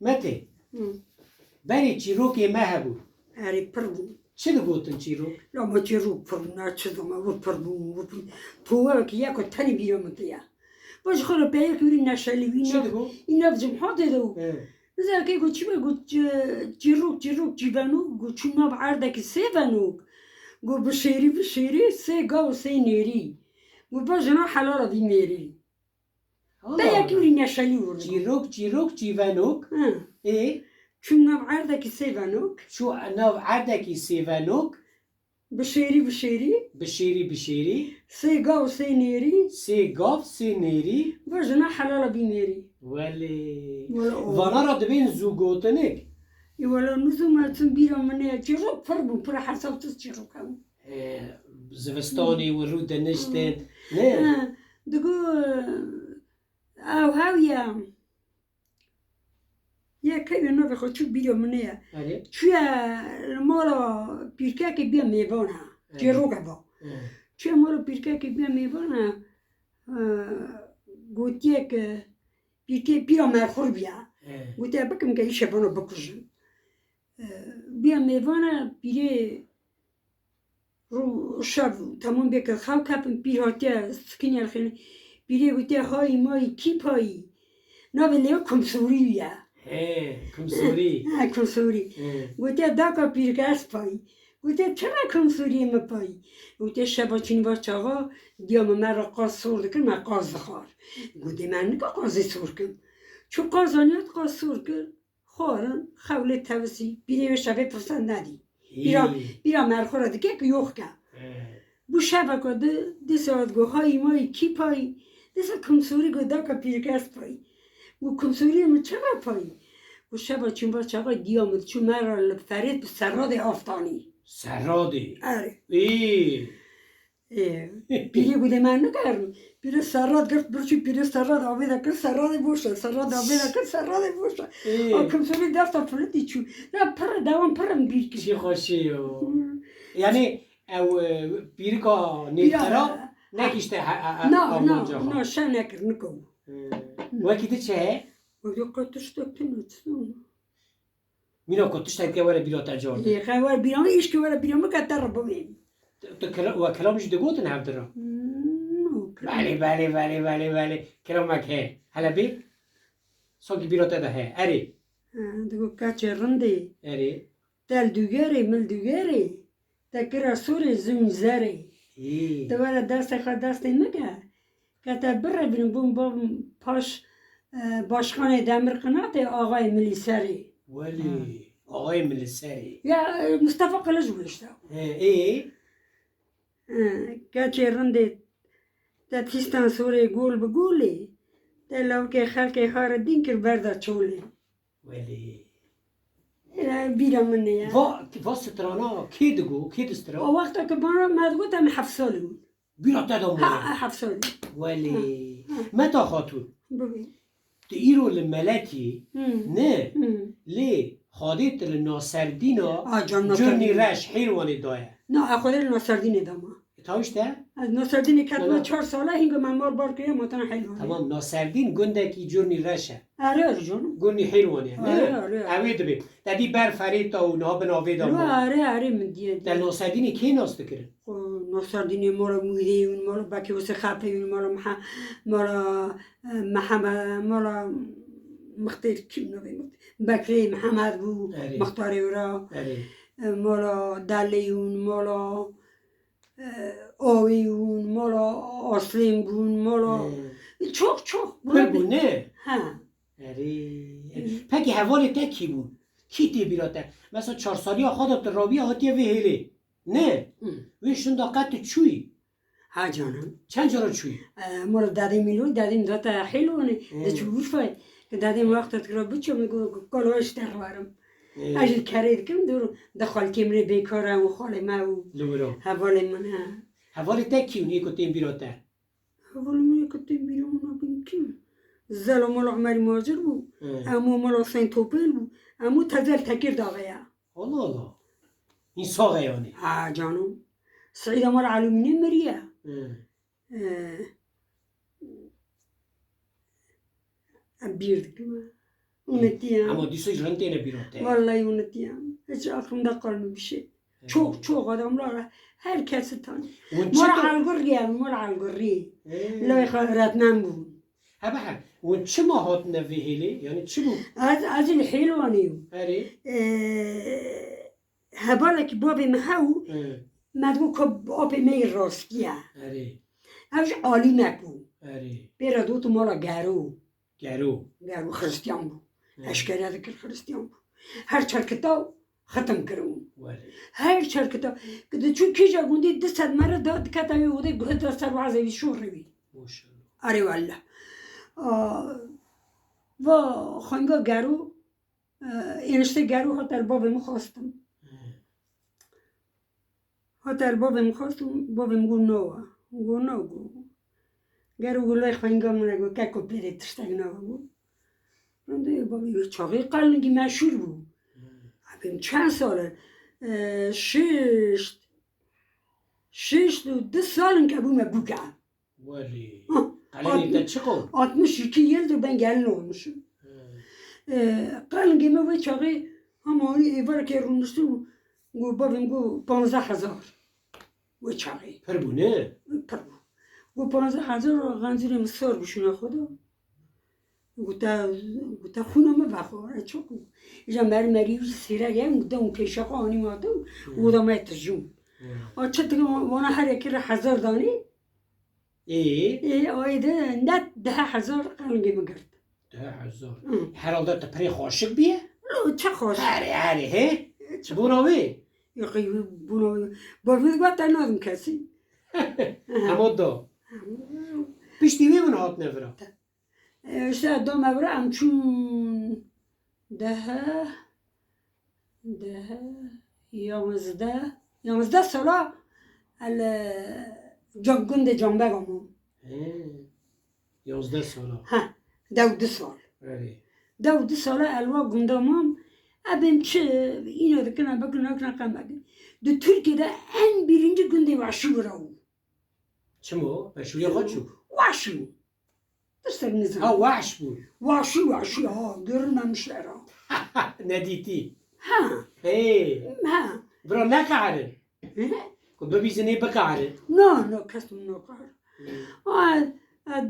متى بني تشيروك ما هبو اری پربون چه گوتن تشيروك لا ما چیروک پربون نه چه دوما و پربون تو که یک تنی بیرون متیا باش خلا پیک وری نشالی چه وینا دگو اینا جمعات دو نزار که گوچی با گوچ چیروک جیبانو گوچو ما بعرده که سه بانو گو بشیری سه گاو سه نیری گو باش نه حلالا بی نیری پیک وری نشالی ورد تشيروك جيفانوك ايه چون ما بعرده که سه بانو شو ناف عردكي سيفانوك بشیری بشيري سه گاو سه نیری سي غاف سي نيري باش نه حلالا بی نیری ولي ولا فانا را دبين زوغوتنك ولا نزوم تن بیرون منه چیروک پربون پر حساب تس چیروک هم زفستاني ورود نشتن نه دگو او هاویا یا که نه بخواد چو بیرون منه آره چوی مالا پیرکه که بیا میوانه چیروک با چوی مالا پیرکه که بیا میوانه گوتیه که پیرکه بیا مرخور بیا گوتیه بکم که ایشه بانو بکشم بیا میوانه پیره رو شب تمام بکر خواهد کپم پیر هاتیه سکنی الخیلی پیره گوتیه های مای کی پایی ناوه لیو کمسوری بیا كمسوري کمسوری گوتیه داکا پیرگرس پایی گوتیه چرا کمسوری ما پایی گوتیه شبا چین با چاقا دیام من را قاز سور کن من قاز بخوار گوتیه من نگه قازی سور کن چون قازانیت قاز سور کن خورن خوله توسی بیره شبه پسند ندی بیرا مرخورا دیگه که یوخ که بو شبه که دی ساعت گو های مای کی پایی دی ساعت کمسوری گو داکا پیرگرس پایی و کمسوری ما چرا پایی و شبا چون با چاقا دیامد چون مرا فرید به سراد آفتانی سرادي اره ايه پیری بوده من نکردم پیری سراد گرفت برچی پیری سراد آبیده کرد سراد بوشه سراد آبیده کرد سراد بوشه کمسوری دست پلتی چون نه پر دوام پرم بیر چی کشید خوشی یعنی او بیرکا نیترا نکشته نه شن نکرد نکو وکی ده چه؟ و یا قطش دکتنت مینا کتشتن که وره بیرا تجارده یه خواه بیرام ایش که وره بیرام که در بویم و کلامش دگوتن هم درا بله کلامک he هلا بی ساکی بیرا تده he اری دگو کچه رنده اری دل دوگره مل دوگره تکرا سور زون زره دوباره دست خواه دست نگه که تا بره بینم بوم با پاش باشخانه دمر قناط آقای ملیسری ولی آقای ملسری یا مصطفى قلج بلشتا ای کچه رنده تا تیستان سوره گول بگوله تا لو که خلق هار دین کر برده چوله ولی بیرم منه یا و سترانا کی دگو کی دسترا و وقتا که بارا مدگوت هم 7 ساله بود بیرا تده مونه 7 ساله ولی متا خاتون ببین ایرو لملکی نه لی خادیت لناصردینا جرنی رش حیروانی دایه نه اخوده ناصردین داما تاوشته؟ ناصردین کتما 4 ساله هنگه من مار بار کنیم متن حیوانه تمام ناصردین گنده کی جرنی رشه آره جانم گرنی حیروانی آره اوید بی دادی بر فرید تا اونها بناوید آما آره من دیه در ناصردینی کی ناسته کرد؟ ناصردین مالا مویده مالا بکی واسه خپه مالا محمد مالا مختار کی نبود بکری محمد بود مختاری ورا مالا دلیون مالا آویون مالا آسلین بون مالا چوخ بون نه پکی حوالی تا کی بود کی تی بیراته مثلا 4 سالی خودت رابیه هاتیه ویهلی نه ویشون داقت چوی ها جانم چند جارا چوی مالا دادیم میلو دادیم داتا حیلونه ده چوش فای که دادیم وقت تکرار بچه میگو کلوش تقوارم اجل کرید کم دور دخال کمری بیکارم و خاله ما و حوالی من حوالی تا کیونی کتیم بیراته حوالی من کتیم بیرون بین کیم زل مالا عمری ماجر بود امو مالا سین توپیل بود امو تزل تکیر داغیه الله این ساقه یعنی جانم سعید مالا علومینی مریه بیرد کم اونتیم اما دیسوی جرنتینه بیراته والله اونتیم هیچ آخرم دقال میشه çok adamlar herkesi tanır. اون مال چه علگری هم مال علگری لای خیرتمند بود ها بحر اون چه ماهات نوهیلی یعنی چی بود از این حیوانیم اره هباله که بابی مهو مدگو که بابی می راستیه اره اوش عالی مکبو اره بیره دو تو مالا گرو گرو خرستیان بود اشکره دکر خرستیان بود هر چرکتا ختم کرون ولی هر چرکتا که چون کیجا گوندی دست مرا داد کتا یوده گوه دست رو عزوی شور روی ماشاءالله آره والله و خانگا گرو اینشته گرو ها در بابم خواستم ها در بابم خواستم بابم گو نو گو گرو گو لای خانگا منه گو که کپیره تشتگ نو گو رنده بابی چاقی قلنگی مشهور بود abim چند ساله شش و 2 سالن که بوم بوکم ولی قلنی ده چه قول 62 yıldır ben gelin olmuşum. Qalingime ve çağı ama evvel ki runuştum babam go 15000 ve çağı پر بونه pardon go 15000 ganzirim sormuşuna khoda گوتا خونم بخوره چکو ایجا مریوز سیره گیم گوتا اون پیشاقا آنی مادم گوتا ما ترجم چه دیگه وانا هر یکی را 1000 دانی آیده نت 10000 قلنگی مگرد 10000 herhalde te peri خوشک بیه چه خوش هره he بوناوی یقی بوناوی باید گوتا نادم کسی اما دا پشتی بون هات نفره işte dom evre amçun yalnızda sola el günde canbegamım 11 ساله ha 12 sal اره 12 sala elva gündemim abim çi yine de kana bakın akna kan bakın de Türkiye'de en birinci günde vaşı vurav چمو بشوی خود شو vaşı دستر نزن ها وحش بود واشی ها görmemişler ha ندیتی ha هی ha برا نکعره که ببیزنی بکعره no kasım no kar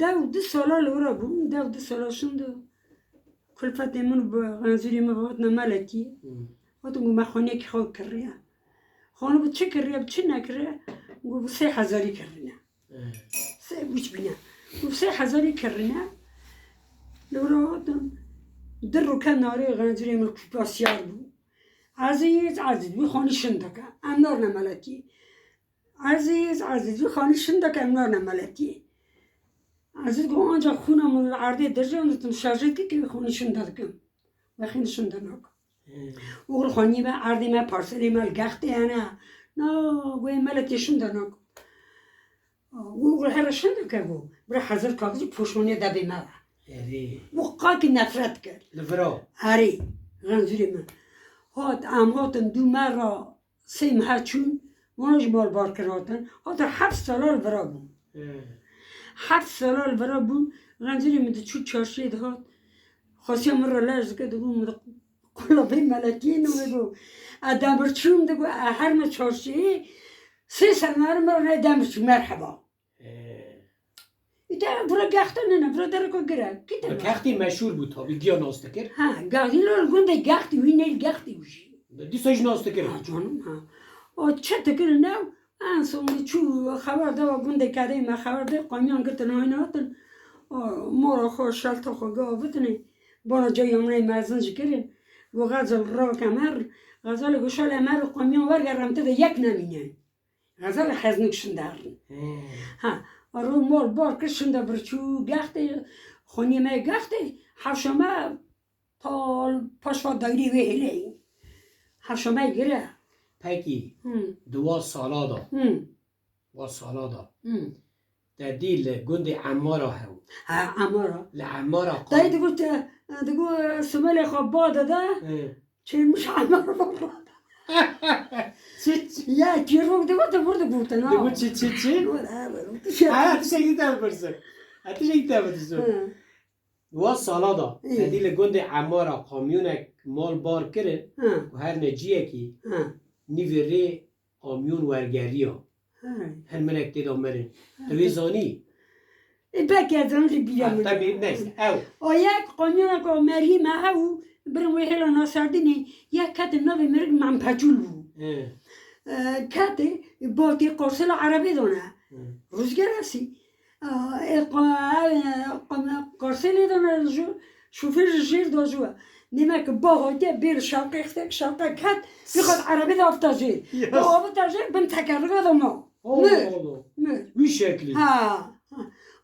davdi sola lora bu davdi sola şimdi kulfat emin bu ganzuri mi vat na malaki vatun bu mahone ki xo kırya xonu bu çe kırya çe nakırya bu 3000 kırya se uç bina bu 3000 kırya lora vatun درو کناری غنجری من کپاسیار بود عزیز بی خانی شندکه امنار نمالتی عزیز بی خانی شندکه امنار نمالتی عزیز گو آنجا خونم عرضی درجه اونتون شارژه که خانی شندکم و خیلی شندناک اول خانی به عرضی من پارسلی مال گخته انا نه گوی مالتی شندناک اول هر شندکه گو برای حضر کاغذی پوشونی دبی مالا وقاك نفرت کرد لفرا هری غنزوری من هاتن 2 مرة سیم هاتشون وناش مال بار کردن هات 7 سال الورا بون 7 سال الورا بون غنزوری من چو چارشید هات خاصی مرة لرز که دگو من قلبی ملکین و دگو دمرچوم دگو هر ما چارشی 3 سال مرة دمرچوم مرحبا ایده برای گخته نه برای درکو گره گختی مشهور بود تا بیگیا ناسته کرد ها گختی لول گنده گختی وی نیل گختی وشی دیسایش ناسته کرد جانم ها او چه تکر نو انسان چو خبر ده و گنده کده ما خبر ده قامیان گرتن های ناتن مورا خوش شلتا خو گاه بتنه بانا جای امنه مرزنج کرن و غزل را کمر غزل گوشال امر قامیان ورگرم تده یک نمینه غزل خزنکشن دارن ها رو مال بار کشنده برچو گخته خونی ما گخته حشمه پاشوا دایری ویلی حشمه گره پکی 2 سالا دا و سالا دا در دیل گند عمارا هم عمارا لعمارا دایی دگو سمال خواب باده ده چه مش عمارا باده یا کیروک دگو تا برده بوده نه دگو چی؟ ها اتش ایده برسن اتش ایده برسن و سالا دا تدیل گند عمارا کامیونک مال بار کرد و هر نجیه کی نیوری کامیون ورگریا هر منک دیدا مرن توی زانی بکه زنجی بیرم طبیعی نیست او یک قانون که مریم او برم وی هلا ناسردینی یک کت نوی مرگ من پجول بود کت با تی قرصل عربی دونه روزگر هستی قرصل دونه شوفر جیر داشوه نیمه که با هایده بیر شاقه کت بخواد عربی دا افتازید با افتازید بم تکرگه داما مر وی شکلی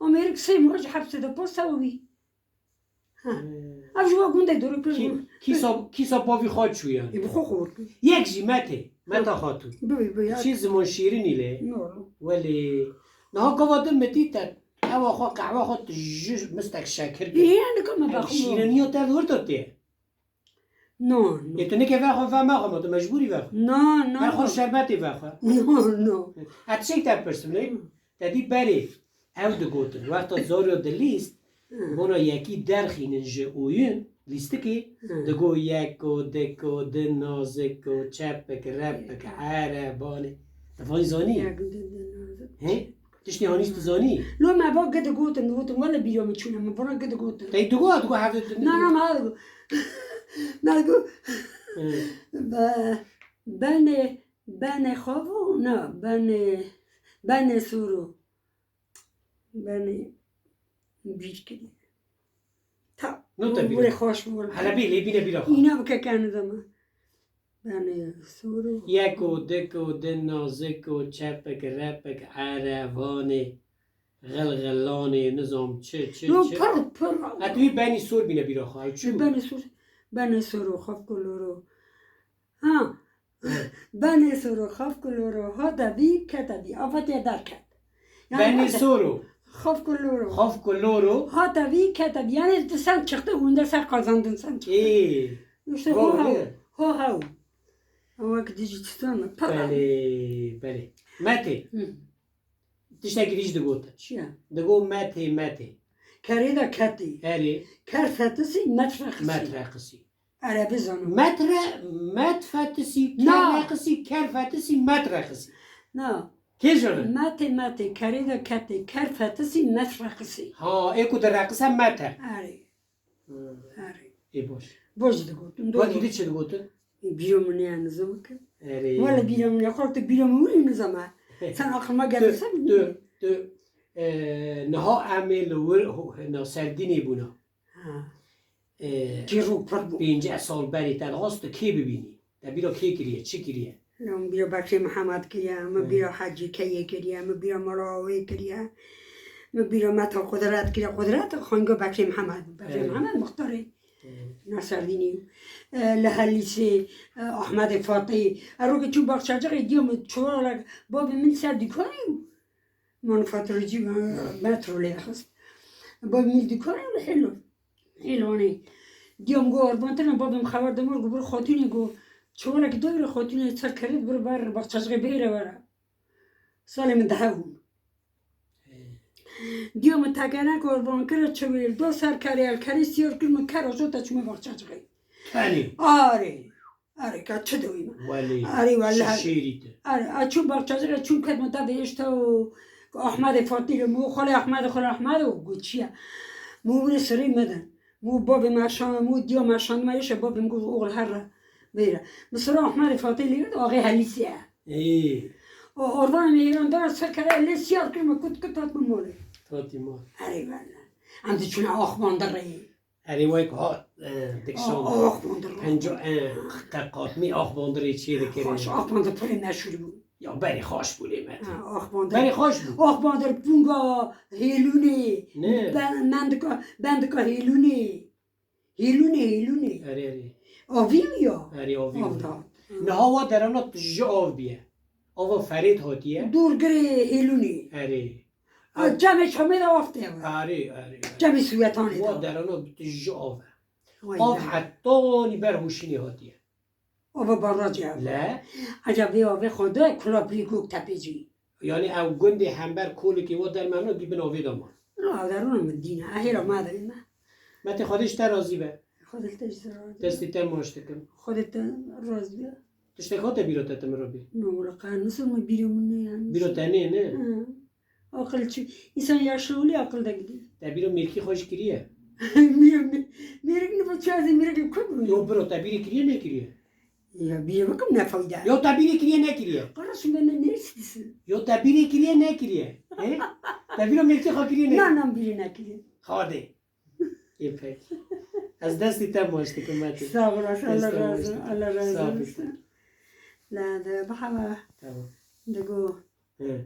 امریک سه موج حبس ده پست اوی افجوا گونده دوره پیش کیسا باوی خواد شویان بخو خورد یک جی متا خاتون بی چیز من شیرینی له ولی نه که متی تا هوا خو قهوه خو مستک شکر یعنی که ما بخو شیرینی ها تا ورد ته نه یه تو نکه وقت و ما خو تو مجبوری وقت نه خو شربتی وقت نه اتشی تا پرسم نه تدی بری او دو گوتن وقتا زارو دلیست بنا یکی درخینن جه اوین لیسته که دگو یکو دکو دنازکو چپک رپک عربانه دفعی زانی تشتی هانیست زانی لو ما با قد گوتن ولا بیام چونه ما برا قد گوتن تای دگو هفته نه ما دگو ما دگو بن خوابو نه بن سورو بن بیش کردی تا ولی خوش بود حالا بی بیرا اینا بکه کنه دم بن سورو یکو دکو دنازکو چپک رپک عربانه غلغلانه نظام چه پر اتوی بنی سور بینه بیرا خواه بن سورو خواب کلورو ها بن سورو خواب کلورو ها دوی کتبی آفتی درکت بنی سورو خوف کلورو ها دوی کتبی یعنی دستم چخته اونده سر قازاندن سم چخته ها اوه که دیجیتستانه بله مته تشتاقی دیج دگوته چیه؟ دگو مته کاری دا کتی کر فتسی مترقسی عربی زنو متفتسی کر فتسی مترقسی نه که جانه؟ مته کاری دا کتی کر فتسی مترقسی ها ایکو در رقصه مته آره ای باش دگوتن باید دیده چه دگوتن؟ بیرامونی نظام که ولی بیرامونی خورد بیرامونی نظامه سن آخر ما گرسم تو نها عمل ور سردینی بونا جیرو پر بود 50 سال بری تلغاست کی ببینی بیرا کی کریه چی کریه من بیرا بخشی محمد کریه من بیرا حجی کیه کریه من بیرا مراوی کریه من بیرا متا قدرت کریه قدرت خانگاه بخشی محمد مختاره نصردینی لحلیسی احمد فاطی ارو که چون بخشجه دیوم چورا باب من سر دکانیم مانفاتورجی مترو خست باب من دکانیم حلوانی دیوم گو اربانتنا بابم خبر دمار گو برو خاتونی گو چورا که دویر خاتونی سر کرد برو بر بخشجه بیره بره سال من دهون دیوم تگانه که اربان کرد چویل دو سر کری سیار کرد من کر آجو تا چومه بخشجه کنی آره که چه دویم ولی والله شیریته چون بخشجه چون کد مدت بهشتا و احمد فاطی رو مو خاله احمد و گو چیه مو بونه سری مدن مو باب مرشان مو دیو مرشان مایش باب مگو اغل هر بیره مثلا احمد فاطی لیرد آقای حلیسیه اروان میران دار سر کرده لیسیار کرد کت من موله تاتی مال والله عندي چون آخوان داره وای که ها دکشان آخوان داره پنجا قاطمی آخوان داره چیه دکره خوش آخوان داره پره نشوری بود یا بری خوش بوده مت آخوان داره بری خوش بود آخوان داره پونگا هیلونه بندکا هیلونه آویم یا آویم نه هوا در آنها تجا آو بیه آوا فرید هاتیه دورگره هیلونه جمعش همه دا آفته جمع سویتانه دا در آنها تجا آوه آو حتی بر هوشینی هاتیه آوه باراجه لا عجبه آوه خونده کلابری گوک تپیجی یعنی او گنده همبر کولی که و در منو بی بناوی دامان لا درونم دینه اهیرا مادر نه مت خودش تا راضی به خودت ازدراج دستی تا ماشتکم خودت راضی تشته خود بیرو تتم رو بی نه ولی قانون ما بیرون نه یعنی بیرو تنه نه عقل چی انسان yaşlı akıl da gidiyor. تا بیرو میرکی خوش کریه Mirik ne bacağız mirik kim? یو برو تا بیری کریه نه کریه Ya bir bakım ne fayda? یو تا بیری کریه نه کریه Kardeşim ben ne istiyorsun? یو تا بیری کریه نه کریه تا بیرو میرکی خو کریه نه Nanam birine gidiyor. خواده یه پک از دستی تا ماشتکم متی Sağ olasın Allah Estağfurullah. razı Allah razı Sağ ol. olsun. La da bahava تمام da go اه.